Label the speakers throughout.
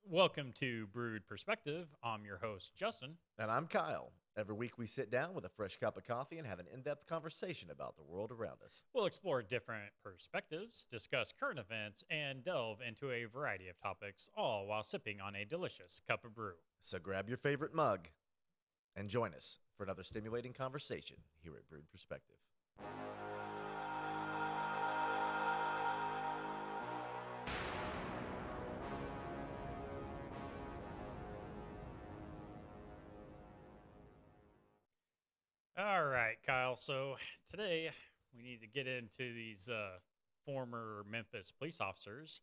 Speaker 1: Welcome to Brewed Perspective. I'm your host, Justin.
Speaker 2: And I'm Kyle. Every week we sit down with a fresh cup of coffee and have an in depth conversation about the world around us.
Speaker 1: We'll explore different perspectives, discuss current events, and delve into a variety of topics, all while sipping on a delicious cup of brew.
Speaker 2: So grab your favorite mug and join us for another stimulating conversation here at Brewed Perspective.
Speaker 1: All right, Kyle. So today we need to get into these former Memphis police officers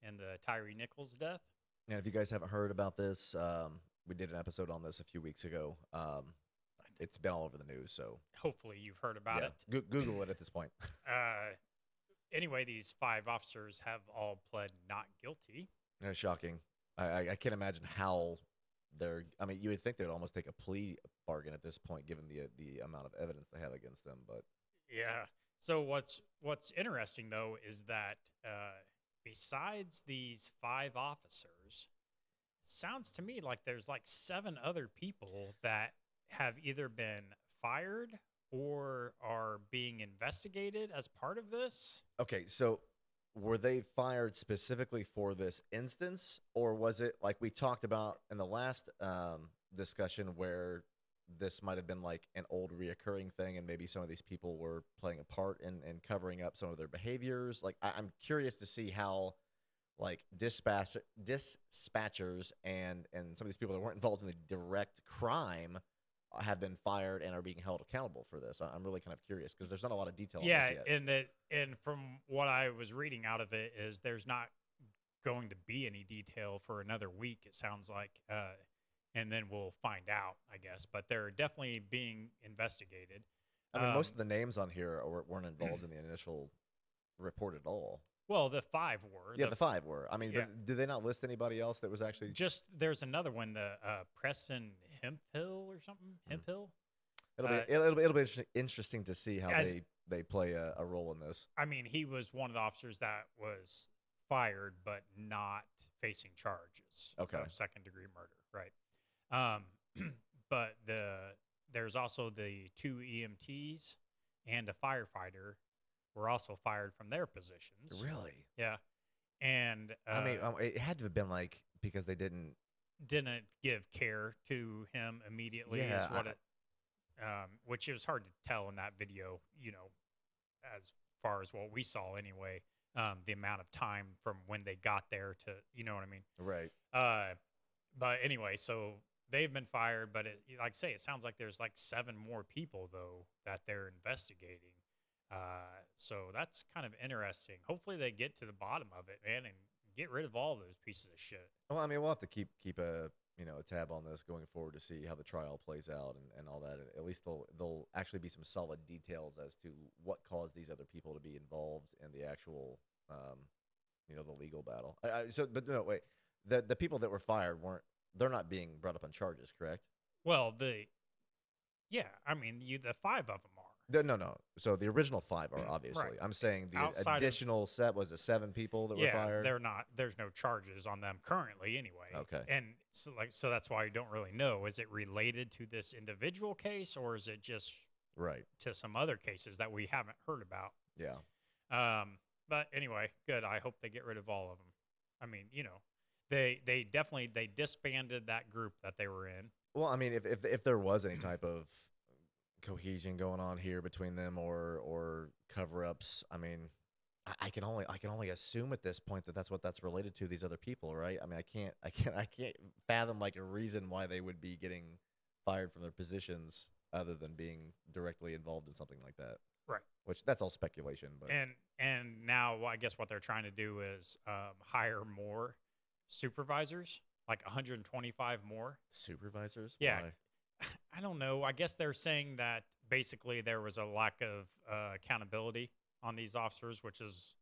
Speaker 1: and the Tyree Nichols death.
Speaker 2: And if you guys haven't heard about this, we did an episode on this a few weeks ago. It's been all over the news, so
Speaker 1: Hopefully, you've heard about it.
Speaker 2: Google it at this point.
Speaker 1: Anyway, these 5 officers have all pled not guilty.
Speaker 2: That's shocking. I can't imagine how they're. I mean, you would think they'd almost take a plea bargain at this point, given the amount of evidence they have against them. But
Speaker 1: Yeah. So what's interesting though is that besides these 5 officers, it sounds to me like there's like 7 other people that have either been fired or are being investigated as part of this.
Speaker 2: okay, so were they fired specifically for this instance, or was it like we talked about in the last discussion where this might have been like an old reoccurring thing and maybe some of these people were playing a part in covering up some of their behaviors? Like, I'm curious to see how like dispatchers and some of these people that weren't involved in the direct crime have been fired and are being held accountable for this. I'm really kind of curious because there's not a lot of detail on
Speaker 1: Yeah,
Speaker 2: this yet.
Speaker 1: and from what I was reading out of it is there's not going to be any detail for another week. It sounds like, and then we'll find out, I guess. But they're definitely being investigated.
Speaker 2: I mean, most of the names on here weren't involved in the initial report at all.
Speaker 1: Well, the 5 were.
Speaker 2: Yeah, the 5 were. I mean,
Speaker 1: Yeah.
Speaker 2: but did they not list anybody else that was actually?
Speaker 1: Just there's another one, the Preston Hemphill or something. Hemphill.
Speaker 2: It'll be interesting to see how
Speaker 1: As-
Speaker 2: they play a role in this.
Speaker 1: I mean, he was one of the officers that was fired, but not facing charges
Speaker 2: Okay.
Speaker 1: of second-degree murder, right? But there's also the 2 EMTs and a firefighter were also fired from their positions.
Speaker 2: Really?
Speaker 1: Yeah, and
Speaker 2: I mean, it had to have been like because they didn't.
Speaker 1: didn't give care to him immediately.
Speaker 2: Yeah,
Speaker 1: is what it, which it was hard to tell in that video. As far as what we saw anyway, the amount of time from when they got there to, you know what I mean?
Speaker 2: Right.
Speaker 1: But anyway, so they've been fired, but like I say, it sounds like there's like 7 more people though that they're investigating. So that's kind of interesting. Hopefully they get to the bottom of it, man, and get rid of all those pieces of shit.
Speaker 2: Well, I mean, we'll have to keep a a tab on this going forward to see how the trial plays out and all that. And at least there'll actually be some solid details as to what caused these other people to be involved in the actual the legal battle. But no, wait, the people that were fired they're not being brought up on charges, correct?
Speaker 1: Well, yeah, I mean, the 5 of them are.
Speaker 2: No. So the original 5 are obviously.
Speaker 1: Right.
Speaker 2: I'm saying the
Speaker 1: Outside of-
Speaker 2: additional set was it 7 people that were
Speaker 1: Yeah,
Speaker 2: fired?
Speaker 1: they're not. There's no charges on them currently, anyway.
Speaker 2: Okay.
Speaker 1: And so that's why you don't really know. Is it related to this individual case, or is it just
Speaker 2: Right.
Speaker 1: to some other cases that we haven't heard about?
Speaker 2: Yeah.
Speaker 1: But anyway, good. I hope they get rid of all of them. I mean, they definitely disbanded that group that they were in.
Speaker 2: Well, I mean, if there was any type of cohesion going on here between them or cover-ups, I mean, I can only assume at this point that that's related to these other people, right? I mean, I can't fathom like a reason why they would be getting fired from their positions other than being directly involved in something like that.
Speaker 1: Right.
Speaker 2: Which that's all speculation, but
Speaker 1: And now I guess what they're trying to do is hire more supervisors, like 125 more.
Speaker 2: supervisors.
Speaker 1: Yeah.
Speaker 2: Why?
Speaker 1: I don't know. I guess they're saying that basically there was a lack of accountability on these officers, which is,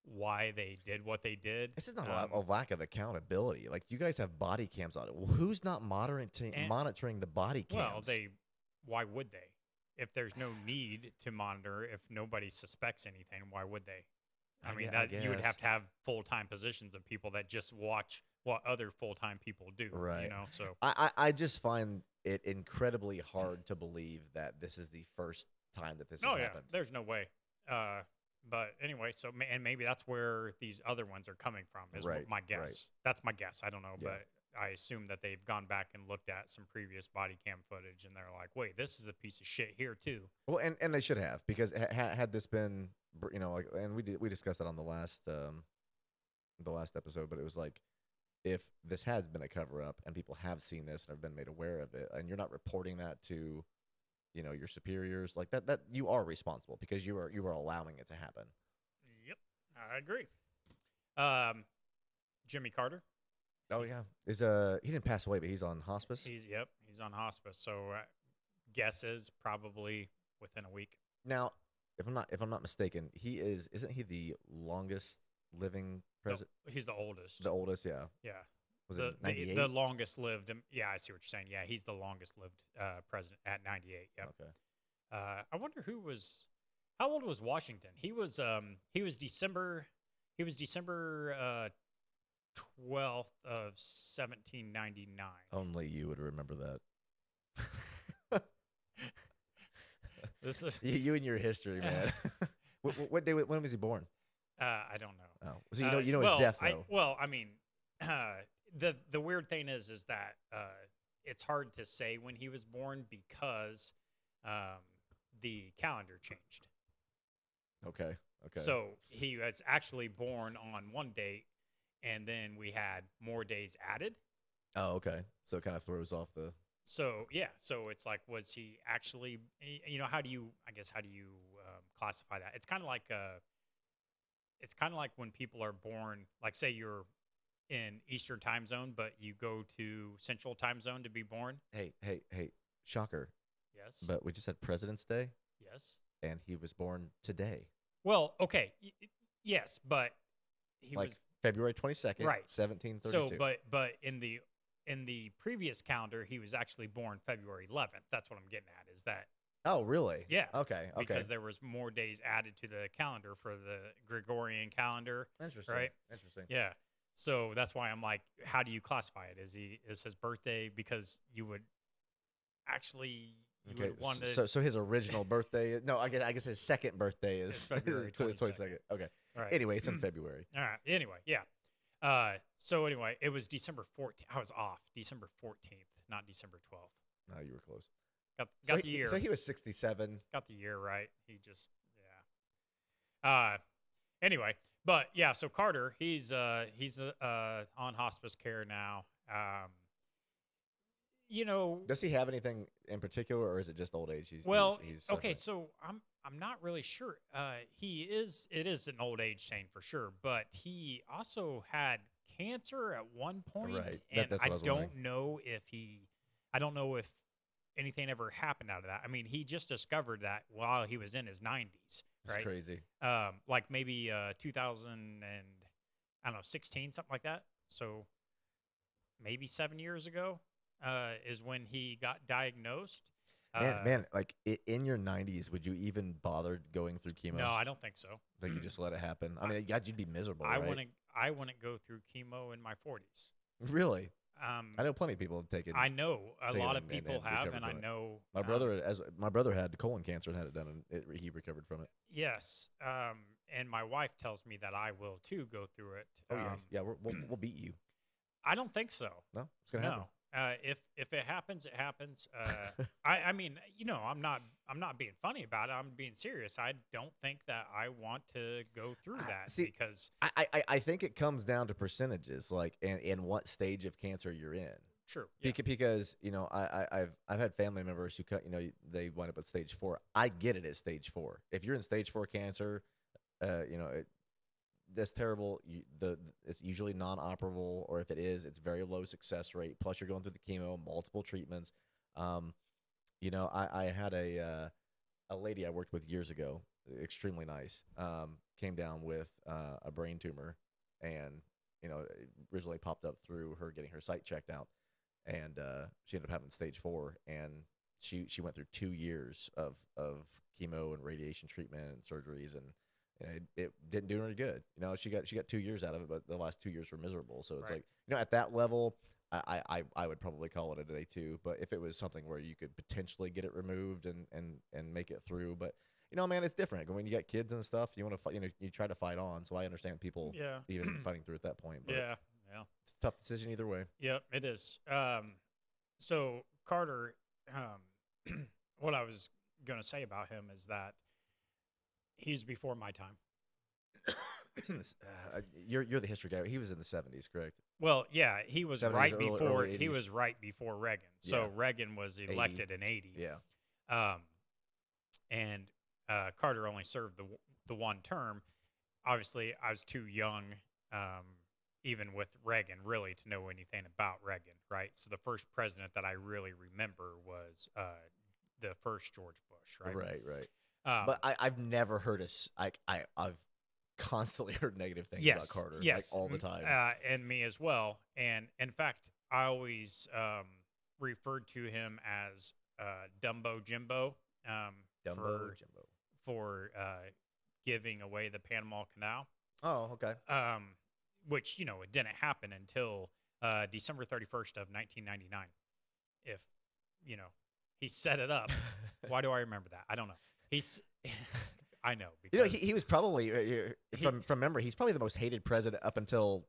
Speaker 1: why they did what they did.
Speaker 2: This is not a lack of accountability. Like, you guys have body cams on it. Who's not monitoring the body cams?
Speaker 1: Well, why would they? If there's no need to monitor, if nobody suspects anything, why would they? I mean,
Speaker 2: I
Speaker 1: you would
Speaker 2: guess.
Speaker 1: have to have full-time positions of people that just watch what other full-time people do,
Speaker 2: Right.
Speaker 1: so
Speaker 2: I just find it incredibly hard to believe that this is the first time that this has
Speaker 1: oh yeah,
Speaker 2: happened.
Speaker 1: there's no way. But anyway, so and maybe that's where these other ones are coming from is
Speaker 2: Right.
Speaker 1: my
Speaker 2: Right.
Speaker 1: guess. That's my guess. I don't know,
Speaker 2: Yeah.
Speaker 1: but I assume that they've gone back and looked at some previous body cam footage and they're like, wait, this is a piece of shit here too.
Speaker 2: Well, and they should have, because had this been, like, and we discussed that on the last episode, but it was like, if this has been a cover up and people have seen this and have been made aware of it, and you're not reporting that to, your superiors, like that you are responsible, because you are allowing it to happen.
Speaker 1: Yep, I agree. Um, Jimmy Carter.
Speaker 2: Oh yeah, is he didn't pass away, but he's on hospice.
Speaker 1: He's on hospice. So guess is probably within a week.
Speaker 2: Now, if I'm not mistaken, isn't he the longest living president?
Speaker 1: He's the oldest.
Speaker 2: The oldest, yeah.
Speaker 1: Yeah.
Speaker 2: Was
Speaker 1: the,
Speaker 2: it
Speaker 1: the
Speaker 2: 98?
Speaker 1: the longest lived. Yeah, I see what you're saying. Yeah, he's the longest lived president at 98. Yep.
Speaker 2: Okay.
Speaker 1: I wonder how old was Washington? He was December 12th of 1799.
Speaker 2: Only you would remember that.
Speaker 1: This is
Speaker 2: You and your history, man. What day? When was he born?
Speaker 1: I don't know.
Speaker 2: Oh, so you know his
Speaker 1: well,
Speaker 2: death though.
Speaker 1: I mean, the weird thing is that it's hard to say when he was born because the calendar changed.
Speaker 2: Okay.
Speaker 1: So he was actually born on one date, and then we had more days added.
Speaker 2: Oh, okay. So it kind of throws off the.
Speaker 1: So yeah, so it's like, was he actually? How do you classify that? It's kind of like when people are born. Like, say you're in Eastern time zone, but you go to Central time zone to be born.
Speaker 2: Hey! Shocker!
Speaker 1: Yes.
Speaker 2: But we just had President's Day,
Speaker 1: Yes.
Speaker 2: and he was born today.
Speaker 1: Well, okay. Yes, but he
Speaker 2: like
Speaker 1: was
Speaker 2: February 22nd,
Speaker 1: right.
Speaker 2: 1732.
Speaker 1: So, but in the previous calendar, he was actually born February 11th. That's what I'm getting at. Is that?
Speaker 2: Oh, really?
Speaker 1: Yeah.
Speaker 2: Okay.
Speaker 1: Because there was more days added to the calendar for the Gregorian calendar.
Speaker 2: Interesting.
Speaker 1: Right?
Speaker 2: Interesting.
Speaker 1: Yeah. So that's why I'm like, how do you classify it? Is his birthday? Because you would actually
Speaker 2: Okay.
Speaker 1: would want to.
Speaker 2: So his original birthday. No, I guess his second birthday is
Speaker 1: February
Speaker 2: 22nd. Okay.
Speaker 1: Right.
Speaker 2: Anyway, it's in February.
Speaker 1: All right. Anyway, yeah. So anyway, it was December 14th. I was off. December 14th, not December 12th.
Speaker 2: No, you were close.
Speaker 1: Got the year.
Speaker 2: So he was 67.
Speaker 1: Got the year right. He just yeah. Anyway, but yeah. So Carter, he's on hospice care now.
Speaker 2: Does he have anything in particular, or is it just old age? He's
Speaker 1: okay.
Speaker 2: suffering?
Speaker 1: So I'm not really sure. It is an old age thing for sure, but he also had cancer at one point,
Speaker 2: Right.
Speaker 1: and
Speaker 2: That's what I was wondering.
Speaker 1: I don't know if anything ever happened out of that. I mean, he just discovered that while he was in his 90s,
Speaker 2: That's
Speaker 1: right?
Speaker 2: crazy.
Speaker 1: Like maybe 2000 and I don't know 16, something like that. So maybe 7 years ago is when he got diagnosed.
Speaker 2: Man, like in your 90s, would you even bother going through chemo?
Speaker 1: No, I don't think so.
Speaker 2: Like you just let it happen. I mean, God, you'd be miserable.
Speaker 1: I
Speaker 2: right?
Speaker 1: wouldn't go through chemo in my 40s.
Speaker 2: Really. I know plenty of people have taken.
Speaker 1: I know a lot of
Speaker 2: and
Speaker 1: people have,
Speaker 2: recovered
Speaker 1: and I
Speaker 2: from it.
Speaker 1: know
Speaker 2: my brother had colon cancer and had it done, and he recovered from it.
Speaker 1: yes. And my wife tells me that I will too go through it.
Speaker 2: Oh yeah, we'll beat you.
Speaker 1: I don't think so.
Speaker 2: No, it's gonna happen.
Speaker 1: If it happens, it happens. I mean, I'm not being funny about it. I'm being serious. I don't think that I want to go through that because
Speaker 2: I think it comes down to percentages, like and what stage of cancer you're in.
Speaker 1: True. Yeah.
Speaker 2: Because I've had family members who they wind up at stage 4. I get it at stage 4. If you're in stage 4 cancer, that's terrible. It's usually non-operable, or if it is, it's very low success rate. Plus, you're going through the chemo, multiple treatments. I had a lady I worked with years ago, extremely nice. Came down with a brain tumor, and originally popped up through her getting her site checked out, and she ended up having stage 4, and she went through 2 years of chemo and radiation treatment and surgeries, and it didn't do any good. She got 2 years out of it, but the last 2 years were miserable. So it's
Speaker 1: Right.
Speaker 2: like, at that level, I would probably call it a day two. But if it was something where you could potentially get it removed and make it through, but man, it's different. When you got kids and stuff, you want to fight. You try to fight on. So I understand people
Speaker 1: Yeah.
Speaker 2: even fighting through at that point. But
Speaker 1: Yeah. Yeah.
Speaker 2: it's a tough decision either way.
Speaker 1: Yep, it is. So Carter, what I was gonna say about him is that he's before my time.
Speaker 2: It's in this. You're the history guy. He was in the 70s, correct?
Speaker 1: Well, yeah, he was
Speaker 2: 70s,
Speaker 1: right
Speaker 2: early
Speaker 1: before
Speaker 2: 80s.
Speaker 1: he was right before Reagan. So
Speaker 2: Yeah.
Speaker 1: Reagan was elected in 80.
Speaker 2: Yeah.
Speaker 1: And Carter only served the one term. Obviously, I was too young, even with Reagan, really to know anything about Reagan, right? So the first president that I really remember was the first George Bush, right?
Speaker 2: Right.
Speaker 1: But
Speaker 2: I've never heard I've constantly heard negative things about Carter, like all the time.
Speaker 1: And me as well. And in fact, I always referred to him as Dumbo Jimbo.
Speaker 2: Dumbo Jimbo.
Speaker 1: For giving away the Panama Canal.
Speaker 2: Oh, okay.
Speaker 1: Which, it didn't happen until December 31st of 1999. If, he set it up. Why do I remember that? I don't know. I know. Because
Speaker 2: he was probably, from memory, he's probably the most hated president up until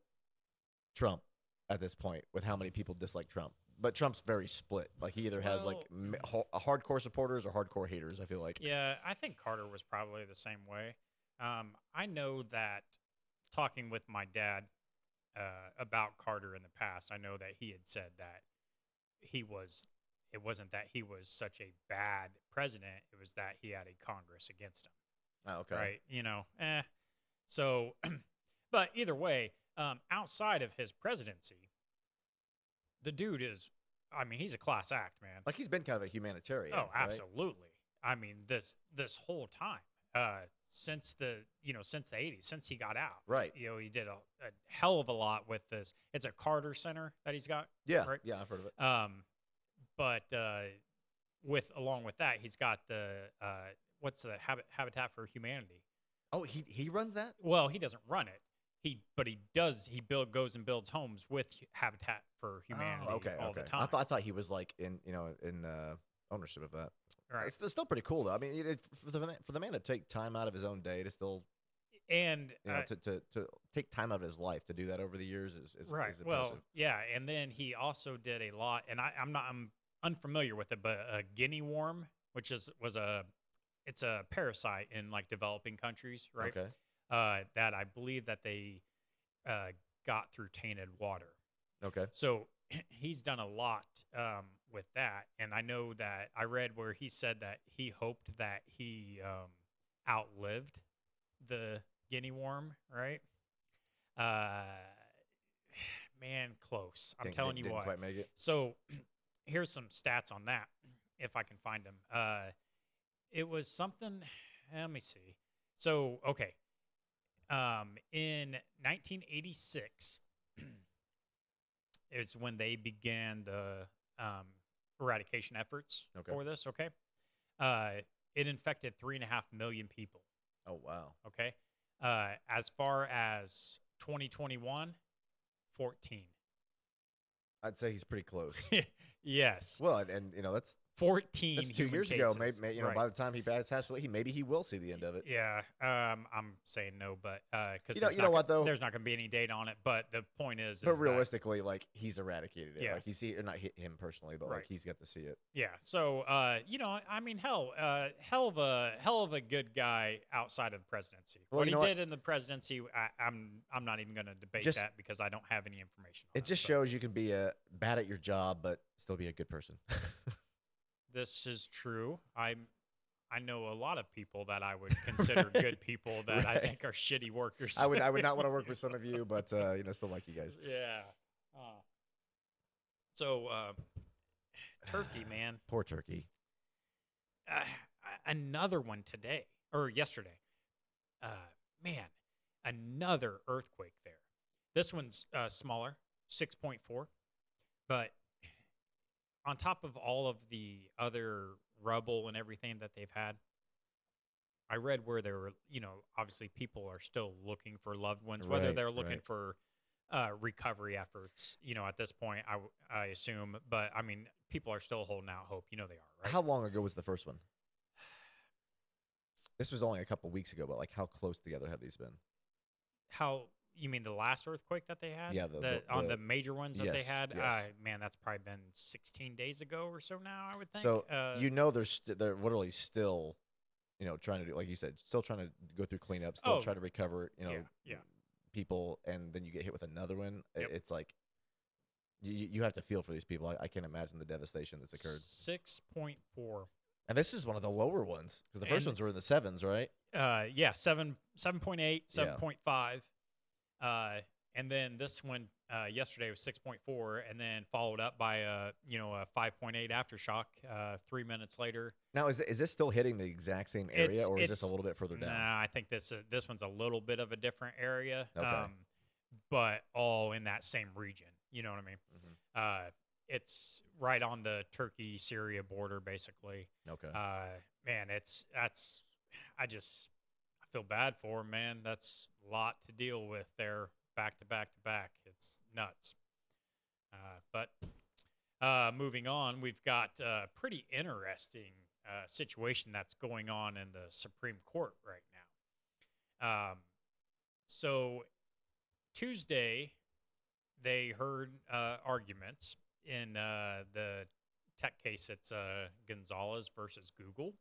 Speaker 2: Trump at this point, with how many people dislike Trump. But Trump's very split. Like, he either has hardcore supporters or hardcore haters, I feel like.
Speaker 1: Yeah, I think Carter was probably the same way. I know that talking with my dad about Carter in the past, I know that he had said that it wasn't that he was such a bad president, it was that he had a Congress against him.
Speaker 2: Oh, okay.
Speaker 1: Right? So, but either way, outside of his presidency, the dude is, he's a class act, man.
Speaker 2: Like, he's been kind of a humanitarian.
Speaker 1: Oh,
Speaker 2: right?
Speaker 1: absolutely. This whole time, since the 80s, since he got out,
Speaker 2: right?
Speaker 1: He did a hell of a lot with this. It's a Carter Center that he's got.
Speaker 2: Yeah,
Speaker 1: right?
Speaker 2: Yeah, I've heard of it.
Speaker 1: But along with that, he's got the what's the Habitat for Humanity.
Speaker 2: Oh, he runs that?
Speaker 1: Well, he doesn't run it. He goes and builds homes with Habitat for Humanity all the time.
Speaker 2: I thought he was like in ownership of that.
Speaker 1: Right.
Speaker 2: It's still pretty cool though. For the man to take time out of his own day to still to take time out of his life to do that over the years is
Speaker 1: right.
Speaker 2: Is impressive.
Speaker 1: Well, yeah, and then he also did a lot, and I'm unfamiliar with it, but a guinea worm, which it's a parasite in like developing countries, right?
Speaker 2: Okay.
Speaker 1: That I believe that they got through tainted water.
Speaker 2: Okay.
Speaker 1: So he's done a lot with that, and I know that I read where he said that he hoped that he outlived the guinea worm, right? Man, close. I'm telling you
Speaker 2: didn't
Speaker 1: what.
Speaker 2: Quite make it.
Speaker 1: So here's some stats on that, if I can find them. It was something. Let me see. So okay. In 1986 is when they began the eradication efforts for this. Okay. It infected 3.5 million people.
Speaker 2: Oh, wow.
Speaker 1: Okay. As far as 2021, 14.
Speaker 2: I'd say he's pretty close.
Speaker 1: Yes.
Speaker 2: Well, and that's
Speaker 1: 14.
Speaker 2: That's 2 years
Speaker 1: cases.
Speaker 2: ago. Maybe
Speaker 1: right.
Speaker 2: By the time he passes away, maybe he will see the end of it.
Speaker 1: Yeah. I'm saying no, but because
Speaker 2: you know what though,
Speaker 1: there's not going to be any data on it. But the point is
Speaker 2: but realistically, like he's eradicated it.
Speaker 1: Yeah.
Speaker 2: Like or not him personally, but like he's got to see it.
Speaker 1: Yeah. So hell of a good guy outside of the presidency.
Speaker 2: Well,
Speaker 1: what he did in the presidency, I'm not even going to debate that because I don't have any information.
Speaker 2: It just shows you can be bad at your job, but still be a good person.
Speaker 1: This is true. I know a lot of people that I would consider good people that I think are shitty workers.
Speaker 2: I would not want to work with some of you, but still like you guys.
Speaker 1: Yeah. So turkey, man.
Speaker 2: Poor turkey.
Speaker 1: Another one today or yesterday. Man, another earthquake there. This one's smaller, 6.4, but on top of all of the other rubble and everything that they've had, I read where there were, obviously people are still looking for loved ones, whether
Speaker 2: Right,
Speaker 1: they're looking
Speaker 2: right.
Speaker 1: for recovery efforts, at this point, I assume. But I mean, people are still holding out hope. You know they are, right?
Speaker 2: How long ago was the first one? This was only a couple weeks ago, but like how close together have these been?
Speaker 1: How you mean the last earthquake that they had?
Speaker 2: Yeah,
Speaker 1: On the major ones that they
Speaker 2: yes,
Speaker 1: had?
Speaker 2: yes.
Speaker 1: Man, that's probably been 16 days ago or so now, I would think.
Speaker 2: So they're literally still, trying to do, like you said, still trying to go through cleanup, still
Speaker 1: Oh,
Speaker 2: trying to recover,
Speaker 1: yeah, yeah.
Speaker 2: people, and then you get hit with another one.
Speaker 1: Yep.
Speaker 2: It's like you have to feel for these people. I can't imagine the devastation that's occurred.
Speaker 1: 6.4.
Speaker 2: And this is one of the lower ones because the first
Speaker 1: And
Speaker 2: ones were in the sevens, right?
Speaker 1: yeah, 7.8,
Speaker 2: Yeah.
Speaker 1: 7.5. And then this one yesterday was 6.4, and then followed up by a 5.8 aftershock 3 minutes later.
Speaker 2: Now, is this still hitting the exact same area, or is this a
Speaker 1: It's
Speaker 2: little bit further down?
Speaker 1: Nah, I think this one's a little bit of a different area.
Speaker 2: Okay.
Speaker 1: But all in that same region. You know what I mean?
Speaker 2: Mm-hmm.
Speaker 1: It's right on the Turkey-Syria border, basically.
Speaker 2: Okay.
Speaker 1: Man, I feel bad for 'em, man. That's a lot to deal with there, back to back to back. It's nuts. But moving on, we've got a pretty interesting situation that's going on in the Supreme Court right now. So Tuesday, they heard arguments in the tech case. It's Gonzalez versus Google.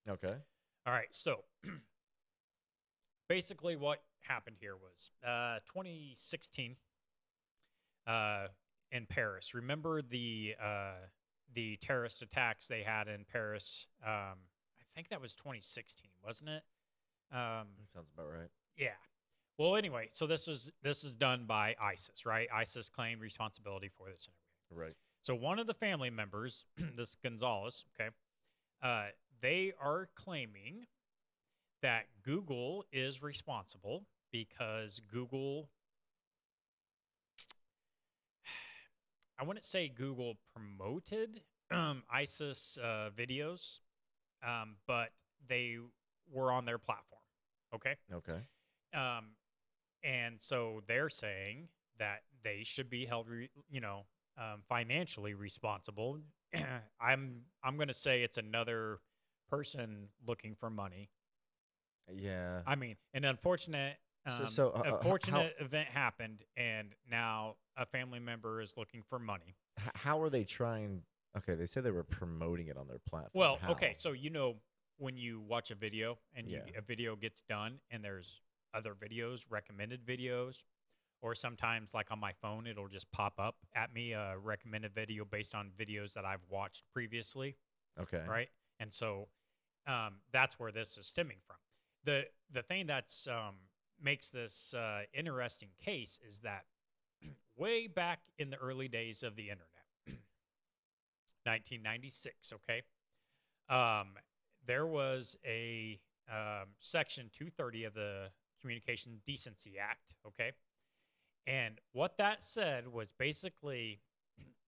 Speaker 2: Okay.
Speaker 1: All right, so basically what happened here was 2016 in Paris. Remember the terrorist attacks they had in Paris? I think that was 2016, wasn't it?
Speaker 2: That sounds about right.
Speaker 1: Yeah. Well, anyway, so this is done by ISIS, right? ISIS claimed responsibility for this and everything.
Speaker 2: Right.
Speaker 1: So one of the family members, this Gonzalez, okay, they are claiming that Google is responsible because Google, I wouldn't say Google promoted ISIS videos, but they were on their platform, okay?
Speaker 2: Okay.
Speaker 1: And so they're saying that they should be held, financially responsible. I'm going to say it's another person looking for money.
Speaker 2: Yeah.
Speaker 1: I mean, an unfortunate event happened, and now a family member is looking for money.
Speaker 2: How are they trying? Okay, they said they were promoting it on their platform.
Speaker 1: Well,
Speaker 2: How?
Speaker 1: okay, so when you watch a video and a video gets done, and there's other videos, recommended videos, or sometimes like on my phone, it'll just pop up at me a recommended video based on videos that I've watched previously.
Speaker 2: Okay.
Speaker 1: Right. And so that's where this is stemming from. The thing that's makes this interesting case is that way back in the early days of the internet, 1996, okay, there was a Section 230 of the Communication Decency Act, okay? And what that said was basically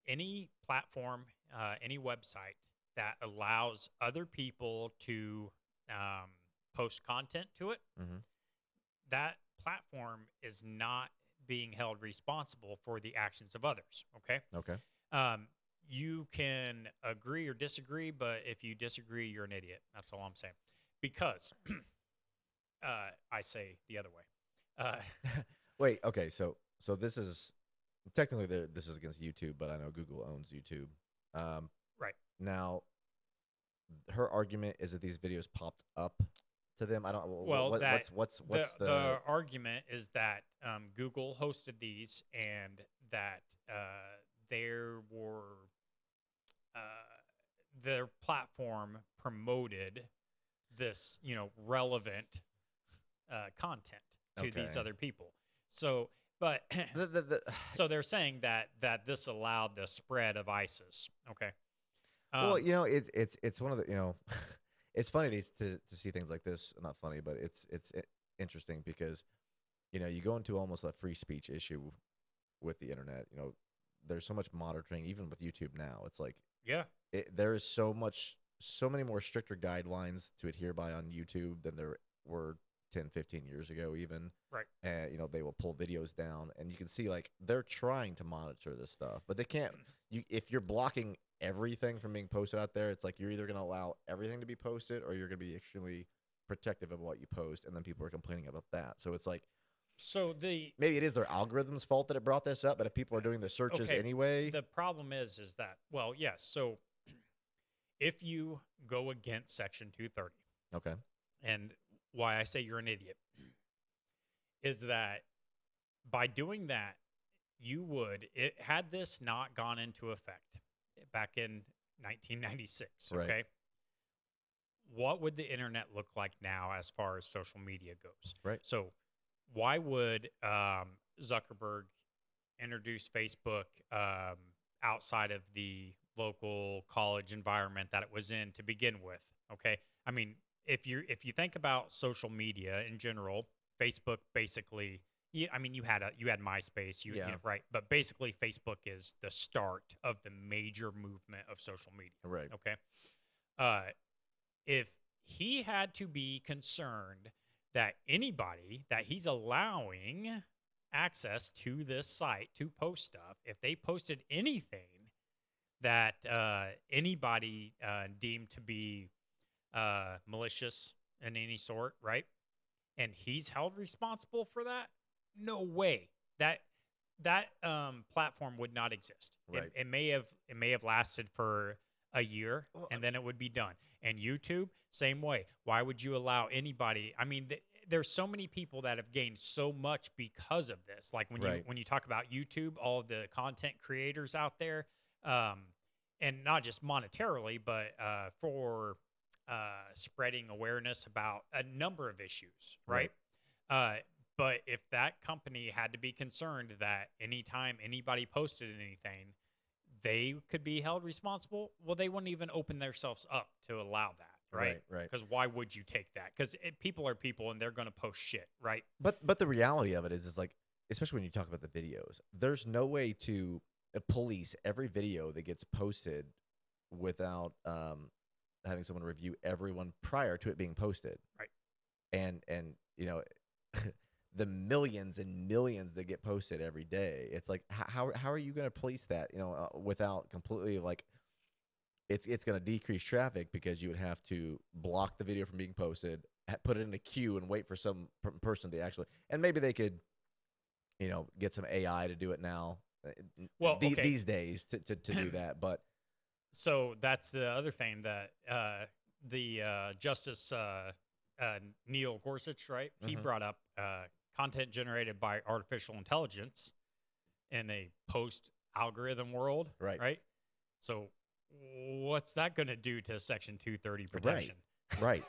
Speaker 1: any platform, any website that allows other people to post content to it,
Speaker 2: mm-hmm.
Speaker 1: that platform is not being held responsible for the actions of others, okay?
Speaker 2: Okay.
Speaker 1: You can agree or disagree, but if you disagree, you're an idiot. That's all I'm saying. Because I say the other way.
Speaker 2: Wait. Okay. So this is technically this is against YouTube, but I know Google owns YouTube.
Speaker 1: Right.
Speaker 2: Now, her argument is that these videos popped up to them. I don't.
Speaker 1: Well,
Speaker 2: what's
Speaker 1: the argument is that Google hosted these and that there were their platform promoted this, relevant content to these
Speaker 2: Okay.
Speaker 1: other people. So, but so they're saying that this allowed the spread of ISIS. Okay.
Speaker 2: Well, it's one of the it's funny to see things like this. Not funny, but it's interesting because you go into almost a free speech issue with the internet. There's so much monitoring, even with YouTube now. It's like
Speaker 1: yeah,
Speaker 2: there is so much so many more stricter guidelines to adhere by on YouTube than there were 10, 15 years ago, even.
Speaker 1: Right.
Speaker 2: And they will pull videos down, and you can see like they're trying to monitor this stuff, but they can't. If you're blocking everything from being posted out there, it's like you're either going to allow everything to be posted, or you're going to be extremely protective of what you post, and then people are complaining about that. So it's like,
Speaker 1: So
Speaker 2: maybe it is their algorithm's fault that it brought this up, but if people are doing the searches anyway,
Speaker 1: the problem is that, well, yes. So if you go against Section 230,
Speaker 2: okay,
Speaker 1: and why I say you're an idiot is that by doing that, had this not gone into effect back in 1996, okay?
Speaker 2: Right.
Speaker 1: What would the internet look like now as far as social media goes?
Speaker 2: Right.
Speaker 1: So why would Zuckerberg introduce Facebook outside of the local college environment that it was in to begin with? Okay, I mean, if you think about social media in general, Facebook basically, I mean, you had MySpace, right? But basically, Facebook is the start of the major movement of social media.
Speaker 2: Right.
Speaker 1: Okay. If he had to be concerned that anybody that he's allowing access to this site to post stuff, if they posted anything that anybody deemed to be malicious in any sort, right? And he's held responsible for that? No way. That platform would not exist.
Speaker 2: Right.
Speaker 1: It may have lasted for a year, and then it would be done. And YouTube, same way. Why would you allow anybody? I mean, there's so many people that have gained so much because of this. Like when you talk about YouTube, all of the content creators out there, and not just monetarily, but for spreading awareness about a number of issues, right? But if that company had to be concerned that anytime anybody posted anything, they could be held responsible, well, they wouldn't even open themselves up to allow that, right?
Speaker 2: Right.
Speaker 1: Because why would you take that? Because people are people, and they're going to post shit, right?
Speaker 2: But the reality of it is like, especially when you talk about the videos, there's no way to police every video that gets posted without having someone review everyone prior to it being posted.
Speaker 1: Right.
Speaker 2: And the millions and millions that get posted every day, it's like, how are you going to police that, without completely, like, it's going to decrease traffic, because you would have to block the video from being posted, put it in a queue, and wait for some person to actually, and maybe they could, get some AI to do it now.
Speaker 1: Well,
Speaker 2: these days to do that, but
Speaker 1: so that's the other thing that the Justice Neil Gorsuch, right? He brought up content generated by artificial intelligence in a post algorithm world, right? So what's that going to do to Section 230 protection?
Speaker 2: Right.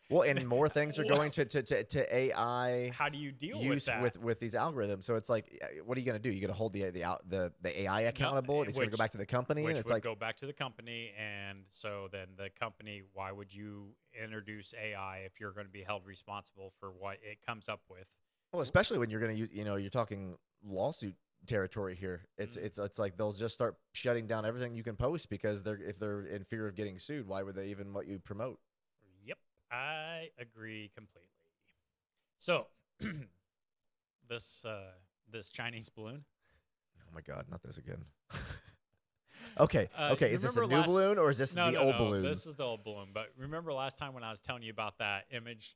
Speaker 1: Well,
Speaker 2: and more things are going to AI.
Speaker 1: How do you deal
Speaker 2: use
Speaker 1: with that?
Speaker 2: with these algorithms? So it's like, what are you going to do? You're going to hold the AI accountable, and it's going to go back to the company,
Speaker 1: which
Speaker 2: and it's
Speaker 1: would
Speaker 2: like,
Speaker 1: go back to the company. And so then the company, why would you introduce AI if you're going to be held responsible for what it comes up with?
Speaker 2: Well, especially when you're going to use, you're talking lawsuit territory here. It's like they'll just start shutting down everything you can post, because if they're in fear of getting sued, why would they even let you promote?
Speaker 1: Yep, I agree completely. So this Chinese balloon.
Speaker 2: Oh my God, not this again. Okay. Is this a new balloon, or is this the old balloon?
Speaker 1: This is the old balloon. But remember last time when I was telling you about that image?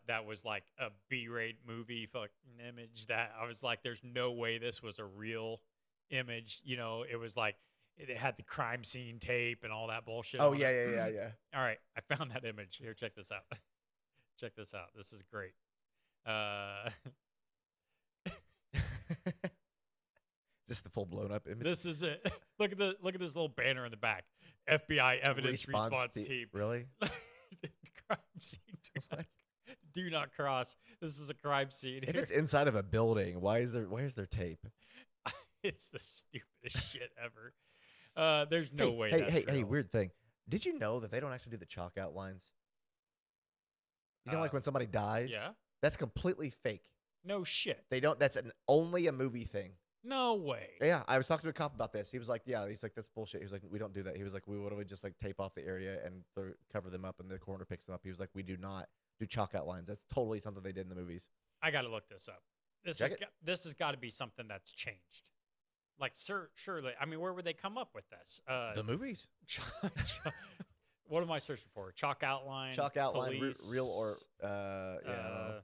Speaker 1: That was like a B-rate movie fucking image that I was like, there's no way this was a real image. It was like, it had the crime scene tape and all that bullshit.
Speaker 2: Oh, yeah.
Speaker 1: All right. I found that image. Here, check this out. Check this out. This is great.
Speaker 2: Is this the full blown up image?
Speaker 1: This is it. Look at this little banner in the back. FBI evidence response team.
Speaker 2: Really?
Speaker 1: Crime scene. What? Do not cross. This is a crime scene.
Speaker 2: If it's inside of a building, why is there tape?
Speaker 1: It's the stupidest shit ever. There's no way.
Speaker 2: Hey, weird thing. Did you know that they don't actually do the chalk outlines? Like when somebody dies?
Speaker 1: Yeah.
Speaker 2: That's completely fake.
Speaker 1: No shit.
Speaker 2: They don't. That's only a movie thing.
Speaker 1: No way.
Speaker 2: Yeah, I was talking to a cop about this. He was like, "Yeah," he's like, "That's bullshit." He was like, "We don't do that." He was like, "We would just like tape off the area and cover them up, and the coroner picks them up." He was like, "We do not do chalk outlines. That's totally something they did in the movies."
Speaker 1: I got to look this up.
Speaker 2: Check it.
Speaker 1: This has got to be something that's changed. Like, surely. I mean, where would they come up with this?
Speaker 2: The movies.
Speaker 1: What am I searching for? Chalk outline.
Speaker 2: Chalk outline,
Speaker 1: police,
Speaker 2: real or yeah. I don't know.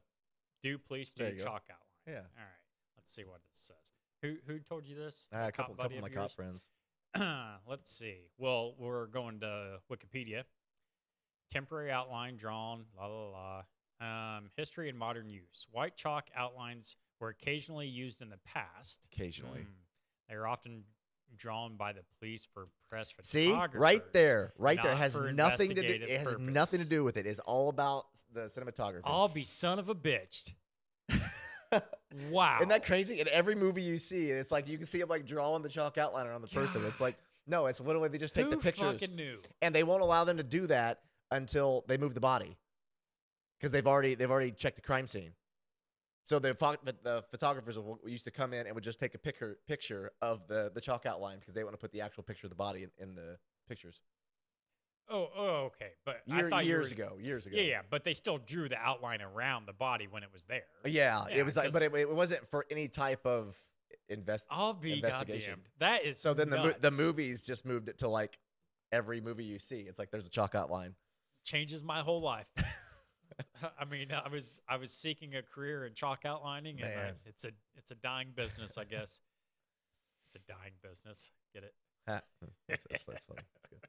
Speaker 1: Do police do
Speaker 2: There you go.
Speaker 1: chalk outline?
Speaker 2: Yeah.
Speaker 1: All right. Let's see what this says. Who told you this?
Speaker 2: A couple of my cop friends.
Speaker 1: Let's see. Well, we're going to Wikipedia. Temporary outline drawn. La la la. History and modern use. White chalk outlines were occasionally used in the past.
Speaker 2: Occasionally.
Speaker 1: They were often drawn by the police for press
Speaker 2: See,
Speaker 1: photographers.
Speaker 2: right there. It has
Speaker 1: for
Speaker 2: nothing to do.
Speaker 1: investigative
Speaker 2: It has
Speaker 1: purpose.
Speaker 2: nothing to do with it. It's all about the cinematography.
Speaker 1: I'll be son of a bitch. Wow.
Speaker 2: Isn't that crazy? In every movie you see, it's like you can see them like drawing the chalk outline on the person. It's like, no, it's literally they just take the pictures.
Speaker 1: Fucking knew?
Speaker 2: And they won't allow them to do that until they move the body, because they've already checked the crime scene. So the photographers used to come in and would just take a picture of the chalk outline because they want to put the actual picture of the body in the pictures.
Speaker 1: Oh, okay. But
Speaker 2: Years ago.
Speaker 1: Yeah, but they still drew the outline around the body when it was there.
Speaker 2: Yeah, it was like, but it wasn't for any type of
Speaker 1: I'll be
Speaker 2: investigation.
Speaker 1: goddamned. That is
Speaker 2: so then
Speaker 1: nuts.
Speaker 2: the movies just moved it to like every movie you see. It's like there's a chalk outline.
Speaker 1: Changes my whole life. I mean, I was seeking a career in chalk outlining, and it's a dying business, I guess. It's a dying business. Get it?
Speaker 2: That's funny. That's good.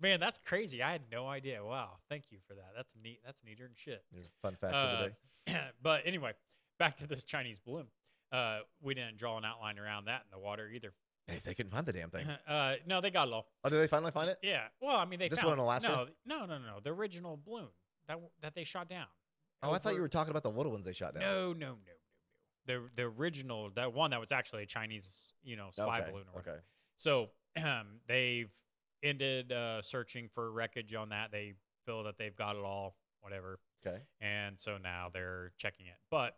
Speaker 1: Man, that's crazy. I had no idea. Wow, thank you for that. That's neat. That's neater than shit.
Speaker 2: Your fun fact of the day.
Speaker 1: But anyway, back to this Chinese balloon. We didn't draw an outline around that in the water either.
Speaker 2: Hey, they couldn't find the damn thing.
Speaker 1: No, they got it all.
Speaker 2: Oh, did they finally find it?
Speaker 1: Yeah. Well, I mean, they
Speaker 2: this
Speaker 1: found
Speaker 2: one in Alaska.
Speaker 1: No. The original balloon that they shot down.
Speaker 2: Oh, I thought you were talking about the little ones they shot down.
Speaker 1: No. The original, that one that was actually a Chinese, spy balloon. Or whatever.
Speaker 2: Okay.
Speaker 1: So they've ended searching for wreckage on that. They feel that they've got it all, whatever.
Speaker 2: Okay.
Speaker 1: And so now they're checking it. But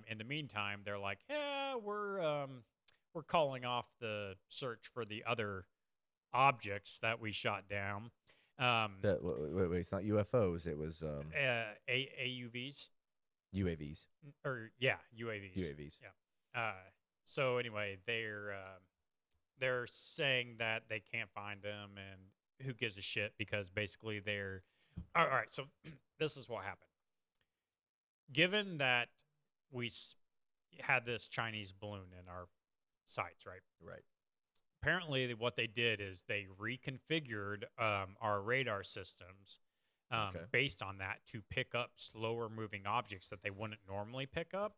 Speaker 1: in the meantime, they're like, yeah, we're calling off the search for the other objects that we shot down.
Speaker 2: Wait, it's not UFOs. It was
Speaker 1: AUVs.
Speaker 2: UAVs.
Speaker 1: UAVs. Yeah. So anyway, they're saying that they can't find them, and who gives a shit, because basically they're all right. So this is what happened. Given that we had this Chinese balloon in our sights, right?
Speaker 2: Right.
Speaker 1: Apparently, what they did is they reconfigured our radar systems based on that to pick up slower moving objects that they wouldn't normally pick up.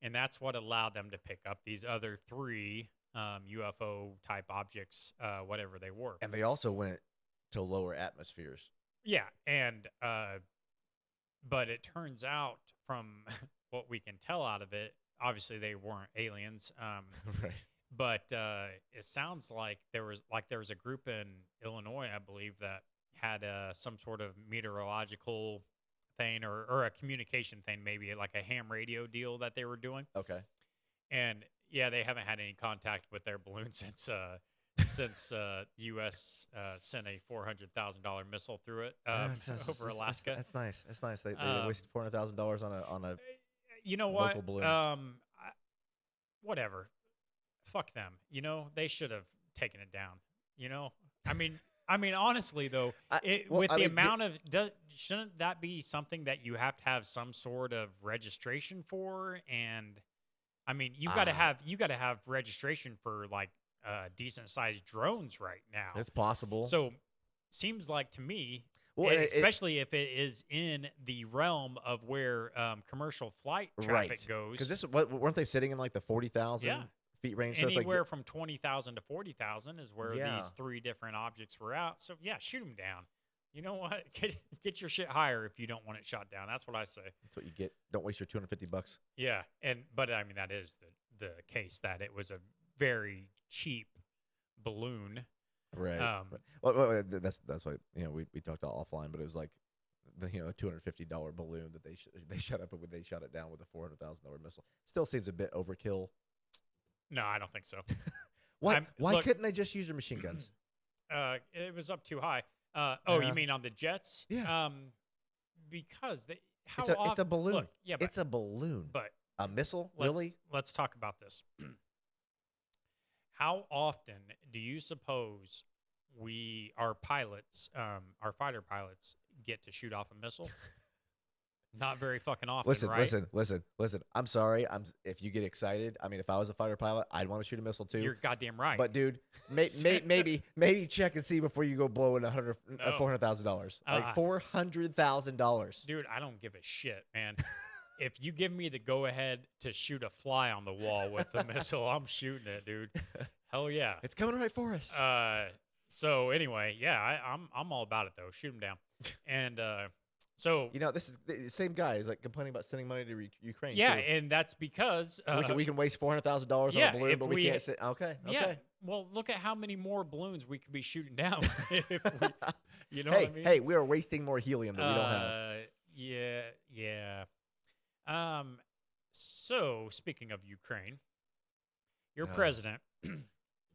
Speaker 1: And that's what allowed them to pick up these other three UFO type objects, whatever they were.
Speaker 2: And they also went to lower atmospheres.
Speaker 1: Yeah. And, but it turns out from what we can tell out of it, obviously they weren't aliens.
Speaker 2: Right.
Speaker 1: But it sounds like there was a group in Illinois, I believe, that had some sort of meteorological thing or a communication thing, maybe like a ham radio deal that they were doing.
Speaker 2: Okay.
Speaker 1: And yeah, they haven't had any contact with their balloon since U.S. sent a $400,000 missile through it over Alaska.
Speaker 2: That's nice. That's nice. They wasted $400,000 on a
Speaker 1: you know
Speaker 2: local
Speaker 1: what?
Speaker 2: balloon.
Speaker 1: Whatever. Fuck them. They should have taken it down. I mean, honestly though, shouldn't that be something that you have to have some sort of registration for? And I mean, you got to have registration for like decent sized drones right now.
Speaker 2: It's possible.
Speaker 1: So seems like to me,
Speaker 2: well,
Speaker 1: especially if it is in the realm of where commercial flight traffic goes.
Speaker 2: Because weren't they sitting in like the 40,000 feet range? So
Speaker 1: Anywhere
Speaker 2: it's like,
Speaker 1: from 20,000 to 40,000 is where these three different objects were out. So yeah, shoot them down. You know what? Get your shit higher if you don't want it shot down. That's what I say.
Speaker 2: That's what you get. Don't waste your $250.
Speaker 1: Yeah, but I mean that is the case, that it was a very cheap balloon.
Speaker 2: Right. Well, that's what we talked offline, but it was like the a $250 balloon that they shot up, but they shot it down with a $400,000 missile. Still seems a bit overkill.
Speaker 1: No, I don't think so.
Speaker 2: Why
Speaker 1: Look,
Speaker 2: couldn't they just use their machine guns?
Speaker 1: it was up too high. You
Speaker 2: Yeah.
Speaker 1: mean on the jets?
Speaker 2: Yeah.
Speaker 1: Because they how
Speaker 2: It's a
Speaker 1: often?
Speaker 2: balloon.
Speaker 1: Look, yeah,
Speaker 2: It's a balloon.
Speaker 1: but
Speaker 2: A missile?
Speaker 1: let's
Speaker 2: Really?
Speaker 1: let's talk about this. How often do you suppose our pilots, our fighter pilots, get to shoot off a missile? Not very fucking often,
Speaker 2: Listen,
Speaker 1: right?
Speaker 2: listen. I'm sorry. If you get excited, I mean, if I was a fighter pilot, I'd want to shoot a missile too.
Speaker 1: You're goddamn right.
Speaker 2: But dude, maybe check and see before you go blow in
Speaker 1: No.
Speaker 2: $400,000. Like $400,000.
Speaker 1: Dude, I don't give a shit, man. If you give me the go ahead to shoot a fly on the wall with the missile, I'm shooting it, dude. Hell yeah.
Speaker 2: It's coming right for us.
Speaker 1: So anyway, yeah, I'm all about it though. Shoot him down. And so
Speaker 2: You know, this is the same guy is like complaining about sending money to Ukraine.
Speaker 1: yeah,
Speaker 2: too.
Speaker 1: and that's because
Speaker 2: we can waste $400,000
Speaker 1: yeah,
Speaker 2: on a balloon,
Speaker 1: if
Speaker 2: but we
Speaker 1: we-
Speaker 2: can't sit. Okay,
Speaker 1: yeah.
Speaker 2: okay.
Speaker 1: Well, look at how many more balloons we could be shooting down. If we, you know
Speaker 2: Hey,
Speaker 1: what I mean?
Speaker 2: hey, we are wasting more helium that we don't have.
Speaker 1: Yeah, yeah. So speaking of Ukraine, your
Speaker 2: Uh,
Speaker 1: president.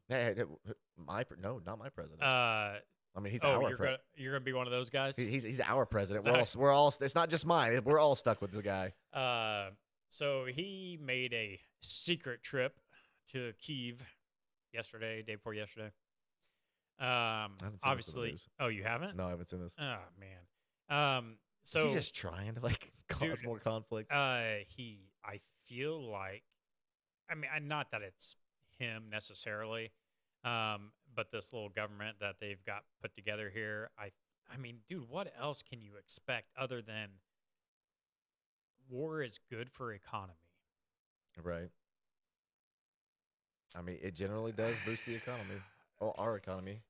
Speaker 2: No, not my president.
Speaker 1: Uh,
Speaker 2: I mean, he's
Speaker 1: oh,
Speaker 2: our
Speaker 1: you're
Speaker 2: president.
Speaker 1: gonna be one of those guys.
Speaker 2: He's our president.
Speaker 1: Zach.
Speaker 2: We're all. It's not just mine. We're all stuck with the guy.
Speaker 1: So he made a secret trip to Kyiv yesterday, day before yesterday.
Speaker 2: haven't seen this in the
Speaker 1: Obviously.
Speaker 2: news.
Speaker 1: Oh, you haven't?
Speaker 2: No, I haven't seen this.
Speaker 1: Oh man. So
Speaker 2: is he just trying to like cause
Speaker 1: Dude,
Speaker 2: more conflict?
Speaker 1: I feel like, I mean, not that it's him necessarily, but this little government that they've got put together here. I mean, dude, what else can you expect other than war is good for economy?
Speaker 2: Right. I mean, it generally does boost the economy. Oh, our economy.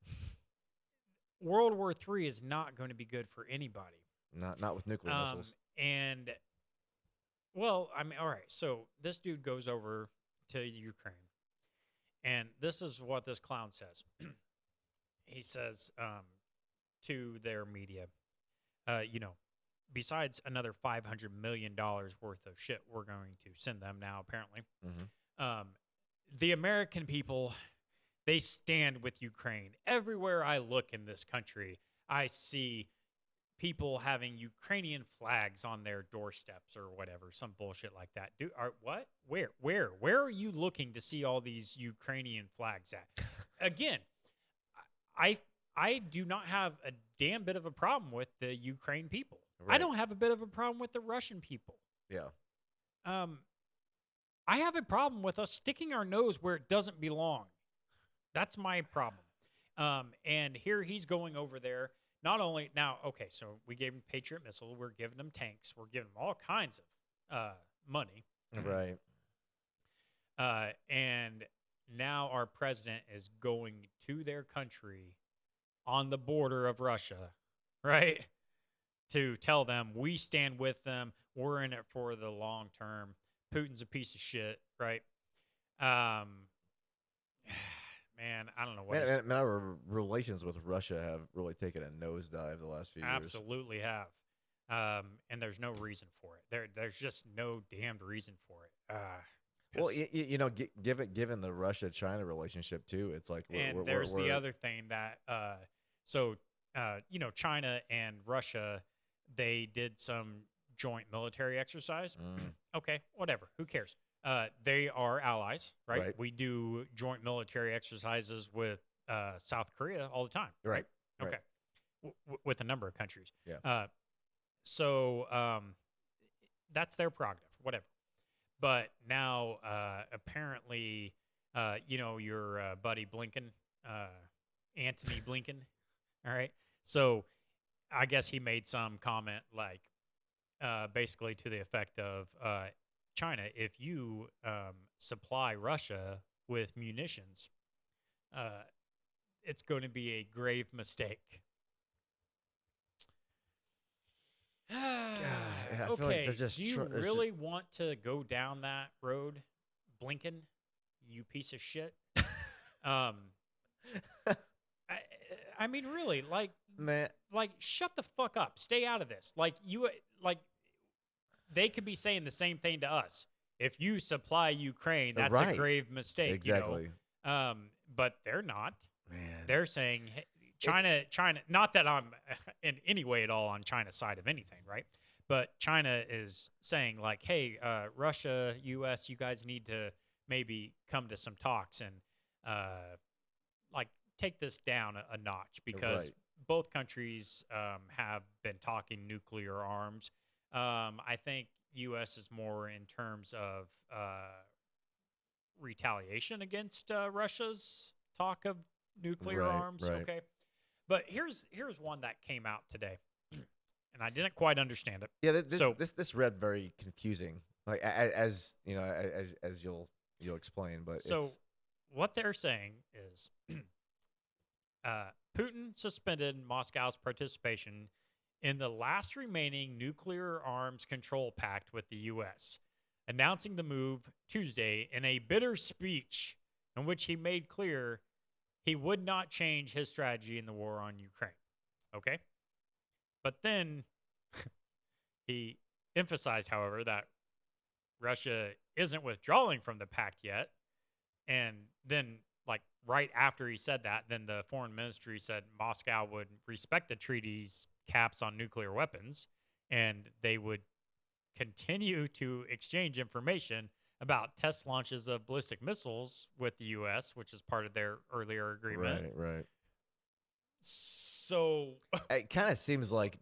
Speaker 1: World War III is not going to be good for anybody.
Speaker 2: Not with nuclear missiles.
Speaker 1: And, well, I mean, all right. So this dude goes over to Ukraine, and this is what this clown says. He says to their media, besides another $500 million worth of shit we're going to send them now, apparently, the American people, they stand with Ukraine. Everywhere I look in this country, I see people having Ukrainian flags on their doorsteps or whatever, some bullshit like that. Dude, what? Where are you looking to see all these Ukrainian flags at? Again, I do not have a damn bit of a problem with the Ukraine people. I
Speaker 2: Right.
Speaker 1: don't have a bit of a problem with the Russian people.
Speaker 2: Yeah.
Speaker 1: I have a problem with us sticking our nose where it doesn't belong. That's my problem. And here he's going over there. Not only now, okay, so we gave him Patriot missile. We're giving them tanks. We're giving them all kinds of money.
Speaker 2: Right.
Speaker 1: And now our president is going to their country on the border of Russia, right? To tell them we stand with them. We're in it for the long term. Putin's a piece of shit, right? Man, I don't know what.
Speaker 2: Man, our relations with Russia have really taken a nosedive the last few years.
Speaker 1: Absolutely have. And there's no reason for it. There's just no damned reason for it.
Speaker 2: Well, given the Russia-China relationship too, it's like
Speaker 1: there's the other thing that China and Russia, they did some joint military exercise. Okay, whatever. Who cares? They are allies, right?
Speaker 2: Right.
Speaker 1: We do joint military exercises with South Korea all the time.
Speaker 2: Right.
Speaker 1: Okay. With a number of countries.
Speaker 2: Yeah.
Speaker 1: So that's their prerogative, whatever. But now, apparently, your buddy Blinken, Antony Blinken, all right? So I guess he made some comment like basically to the effect of China, if you supply Russia with munitions, it's going to be a grave mistake.
Speaker 2: I feel
Speaker 1: Okay,
Speaker 2: like they're just
Speaker 1: do you really want to go down that road, Blinken? You piece of shit. I mean, really,
Speaker 2: man.
Speaker 1: Shut the fuck up. Stay out of this. They could be saying the same thing to us. if you supply Ukraine, that's a
Speaker 2: Right.
Speaker 1: grave mistake.
Speaker 2: Exactly.
Speaker 1: But they're not.
Speaker 2: Man.
Speaker 1: They're saying hey, China. Not that I'm in any way at all on China's side of anything, right? But China is saying like, hey, Russia, U.S., you guys need to maybe come to some talks and like take this down a notch because
Speaker 2: Right.
Speaker 1: both countries have been talking nuclear arms. I think U.S. is more in terms of retaliation against Russia's talk of nuclear
Speaker 2: Right.
Speaker 1: arms.
Speaker 2: Right.
Speaker 1: Okay, but here's one that came out today, and I didn't quite understand it.
Speaker 2: Yeah.
Speaker 1: So
Speaker 2: This read very confusing. Like as you know, as you'll explain, but
Speaker 1: so
Speaker 2: it's
Speaker 1: what they're saying is Putin suspended Moscow's participation in the last remaining nuclear arms control pact with the U.S., announcing the move Tuesday in a bitter speech in which he made clear he would not change his strategy in the war on Ukraine. Okay? But then he emphasized, however, that Russia isn't withdrawing from the pact yet. And then, like, right after he said that, then the foreign ministry said Moscow would respect the treaty's caps on nuclear weapons and they would continue to exchange information about test launches of ballistic missiles with the U.S., which is part of their earlier agreement.
Speaker 2: right.
Speaker 1: So,
Speaker 2: It kind of seems like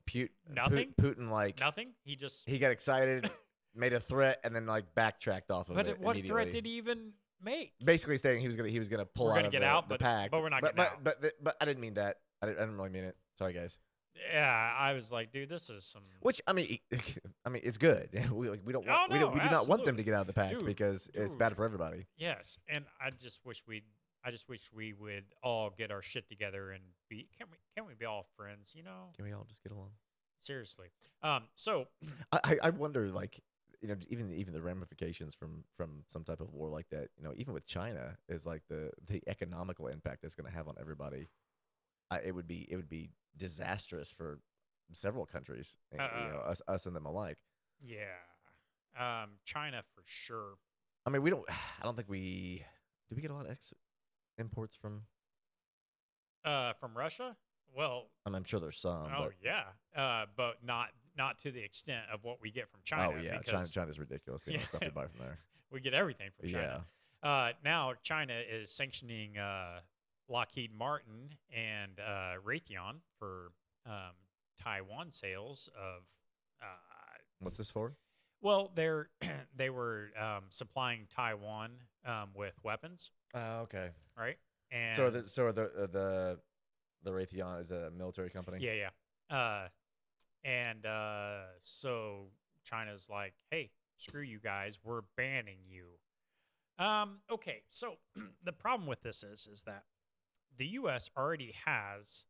Speaker 1: nothing?
Speaker 2: Putin like
Speaker 1: Nothing? He just.
Speaker 2: he got excited, made a threat, and then like backtracked off of
Speaker 1: But
Speaker 2: it
Speaker 1: what
Speaker 2: immediately.
Speaker 1: threat did he even make?
Speaker 2: Basically saying he was gonna pull
Speaker 1: We're
Speaker 2: out
Speaker 1: gonna
Speaker 2: of
Speaker 1: get
Speaker 2: the,
Speaker 1: out,
Speaker 2: the
Speaker 1: but
Speaker 2: pact.
Speaker 1: we're not getting out.
Speaker 2: But I didn't mean that. I didn't really mean it. Sorry, guys.
Speaker 1: Yeah, I was like, dude, this is some.
Speaker 2: Which I mean, it's good. We don't want
Speaker 1: Oh, no,
Speaker 2: we do not want them to
Speaker 1: absolutely.
Speaker 2: get out of the pact
Speaker 1: Dude,
Speaker 2: because it's bad for everybody.
Speaker 1: Yes, and I just wish we would all get our shit together and be. Can't we be all friends? You know,
Speaker 2: Can we all just get along?
Speaker 1: seriously. So
Speaker 2: I wonder, like, even the ramifications from some type of war like that. Even with China, is like the economical impact it's going to have on everybody. It would be disastrous for several countries. Us and them alike.
Speaker 1: yeah, China for sure.
Speaker 2: I mean, we don't. I don't think we do. We get a lot of imports from.
Speaker 1: From Russia. Well,
Speaker 2: I'm sure there's some.
Speaker 1: oh
Speaker 2: But,
Speaker 1: yeah, but not to the extent of what we get from China.
Speaker 2: oh yeah,
Speaker 1: because
Speaker 2: China's ridiculous. The amount of stuff we buy from there.
Speaker 1: we get everything from
Speaker 2: Yeah.
Speaker 1: China. Now China is sanctioning Lockheed Martin and Raytheon for Taiwan sales of.
Speaker 2: What's this for?
Speaker 1: Well, they were supplying Taiwan with weapons,
Speaker 2: Okay.
Speaker 1: right? And
Speaker 2: So the Raytheon is a military company.
Speaker 1: yeah. And so China's like, hey, screw you guys, we're banning you. Okay, so the problem with this is that the U.S. already has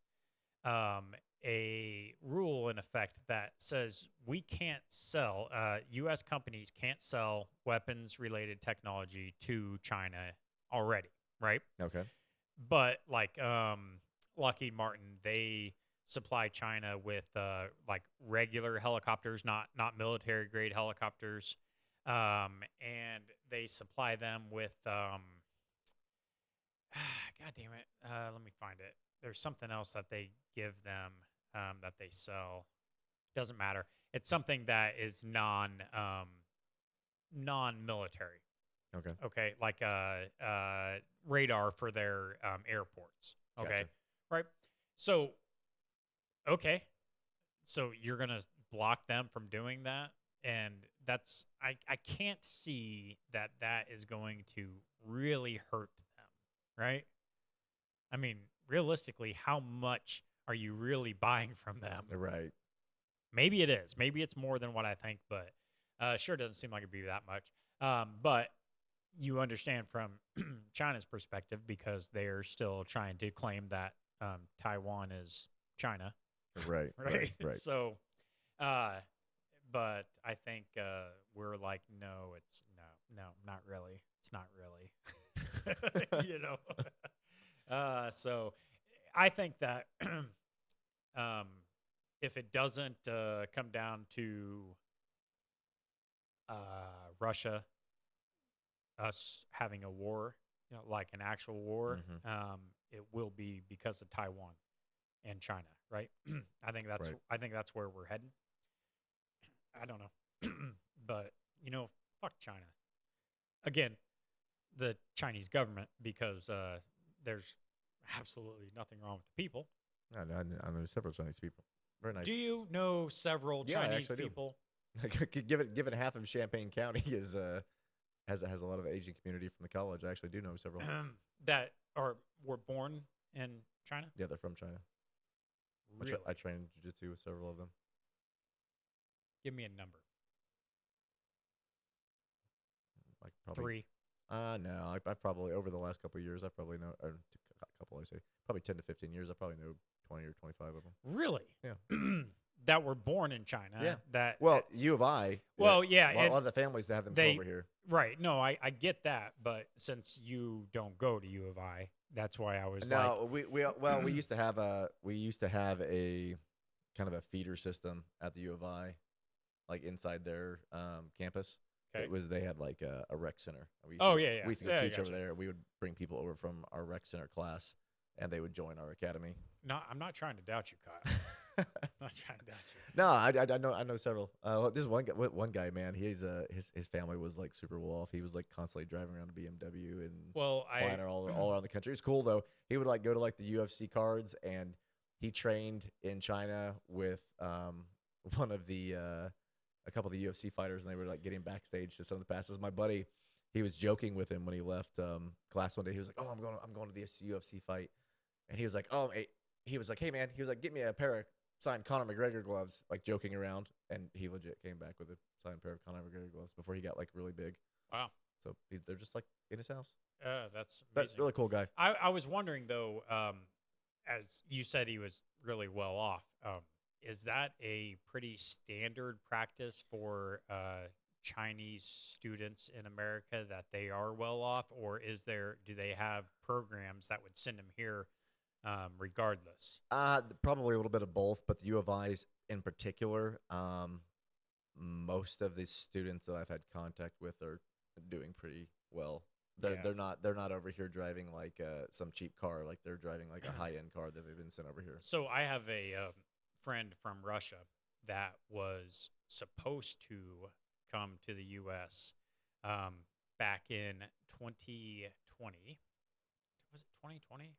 Speaker 1: a rule in effect that says we can't sell, U.S. companies can't sell weapons-related technology to China already, right?
Speaker 2: Okay.
Speaker 1: But like Lockheed Martin, they supply China with like regular helicopters, not military-grade helicopters, and they supply them with God damn it. Let me find it. There's something else that they give them that they sell. Doesn't matter. It's something that is non-military.
Speaker 2: Okay.
Speaker 1: Okay, like radar for their airports. Okay,
Speaker 2: Gotcha.
Speaker 1: right. So, okay, so you're gonna block them from doing that, and that's I can't see that is going to really hurt them, right? I mean, realistically, how much are you really buying from them?
Speaker 2: Right.
Speaker 1: Maybe it is. Maybe it's more than what I think, but sure doesn't seem like it'd be that much. But you understand from China's perspective because they're still trying to claim that Taiwan is China.
Speaker 2: Right.
Speaker 1: Right.
Speaker 2: Right.
Speaker 1: So, but I think we're like, no, it's no, not really. It's not really. You know. So I think that if it doesn't come down to Russia us having a war, like an actual war,
Speaker 2: Mm-hmm.
Speaker 1: it will be because of Taiwan and China, right?
Speaker 2: Right.
Speaker 1: I think that's where we're heading. I don't know, but fuck China again. The Chinese government, because there's absolutely nothing wrong with the people.
Speaker 2: I know several Chinese people. Very
Speaker 1: Do
Speaker 2: nice.
Speaker 1: you know several
Speaker 2: Yeah, I
Speaker 1: Chinese
Speaker 2: actually do.
Speaker 1: people
Speaker 2: Given half of Champaign County is has a lot of Asian community from the college. I actually do know several.
Speaker 1: that were born in China?
Speaker 2: Yeah, they're from China.
Speaker 1: Really?
Speaker 2: I trained jiu-jitsu with several of them.
Speaker 1: Give me a number.
Speaker 2: Like probably.
Speaker 1: Three.
Speaker 2: No, I probably over the last couple of years, I probably know, or couple, I say, probably 10 to 15 years, I probably know 20 or 25 of them.
Speaker 1: Really?
Speaker 2: Yeah.
Speaker 1: That were born in China.
Speaker 2: Yeah.
Speaker 1: That
Speaker 2: Well, U of I.
Speaker 1: well, yeah,
Speaker 2: a lot of the families that have them come over here.
Speaker 1: Right. No, I get that, but since you don't go to U of I, that's why I was
Speaker 2: No, we used to have a kind of a feeder system at the U of I, like inside their campus.
Speaker 1: Okay.
Speaker 2: They had like a rec center. We used to go
Speaker 1: Yeah,
Speaker 2: teach over
Speaker 1: gotcha.
Speaker 2: there. We would bring people over from our rec center class, and they would join our academy.
Speaker 1: No, I'm not trying to doubt you, Kyle. I'm not trying to doubt you.
Speaker 2: No, I know several. This one guy, man. He's his family was like super well off. He was like constantly driving around a BMW and flying all around the country. It's cool though. He would like go to like the UFC cards, and he trained in China with one of the a couple of the UFC fighters, and they were like getting backstage to some of the passes. My buddy, he was joking with him when he left class one day. He was like, "Oh, I'm going to this UFC fight," and he was like, "Oh," he was like, "Hey man," he was like, "Get me a pair of signed Conor McGregor gloves," like joking around, and he legit came back with a signed pair of Conor McGregor gloves before he got like really big.
Speaker 1: Wow.
Speaker 2: So they're just like in his house.
Speaker 1: That's
Speaker 2: But
Speaker 1: amazing.
Speaker 2: really cool guy.
Speaker 1: I was wondering though, as you said, he was really well off. Is that a pretty standard practice for Chinese students in America that they are well off, or do they have programs that would send them here regardless?
Speaker 2: Probably a little bit of both, but the U of I's in particular, most of the students that I've had contact with are doing pretty well. They're not over here driving like some cheap car. Like they're driving like a high end car that they've been sent over here.
Speaker 1: So I have a friend from Russia that was supposed to come to the U.S. Back in 2020. Was it 2020?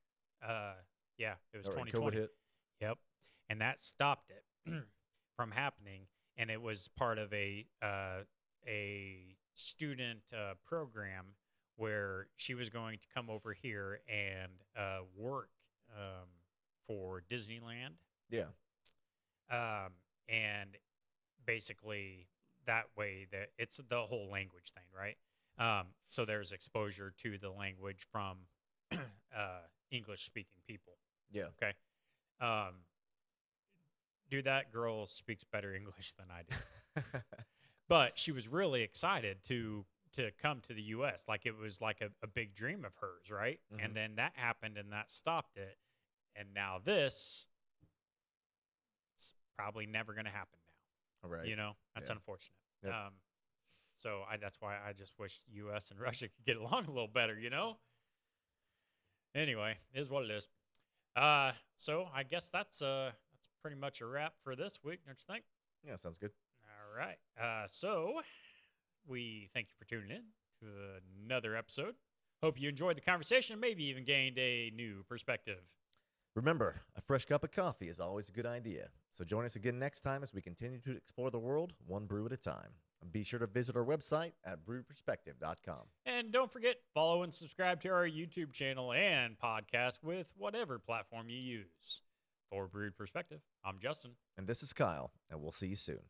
Speaker 1: Yeah, it was 2020.
Speaker 2: COVID hit.
Speaker 1: Yep, and that stopped it from happening, and it was part of a student program where she was going to come over here and work for Disneyland.
Speaker 2: Yeah.
Speaker 1: And basically that way that it's the whole language thing, right? So there's exposure to the language from English speaking people.
Speaker 2: Yeah.
Speaker 1: Okay. Dude, that girl speaks better English than I do. But she was really excited to come to the U.S. Like it was like a big dream of hers, right?
Speaker 2: Mm-hmm.
Speaker 1: And then that happened and that stopped it. And now this, it's probably never going to happen now.
Speaker 2: Right.
Speaker 1: You know, that's unfortunate.
Speaker 2: Yep.
Speaker 1: So that's why I just wish the U.S. and Russia could get along a little better, you know? Anyway, is what it is. So I guess that's pretty much a wrap for this week, don't you think?
Speaker 2: Yeah, sounds good.
Speaker 1: All right. So we thank you for tuning in to another episode. Hope you enjoyed the conversation, maybe even gained a new perspective.
Speaker 2: Remember, a fresh cup of coffee is always a good idea. So join us again next time as we continue to explore the world one brew at a time. And be sure to visit our website at brewperspective.com.
Speaker 1: And don't forget, follow and subscribe to our YouTube channel and podcast with whatever platform you use. For Brewed Perspective, I'm Justin.
Speaker 2: And this is Kyle, and we'll see you soon.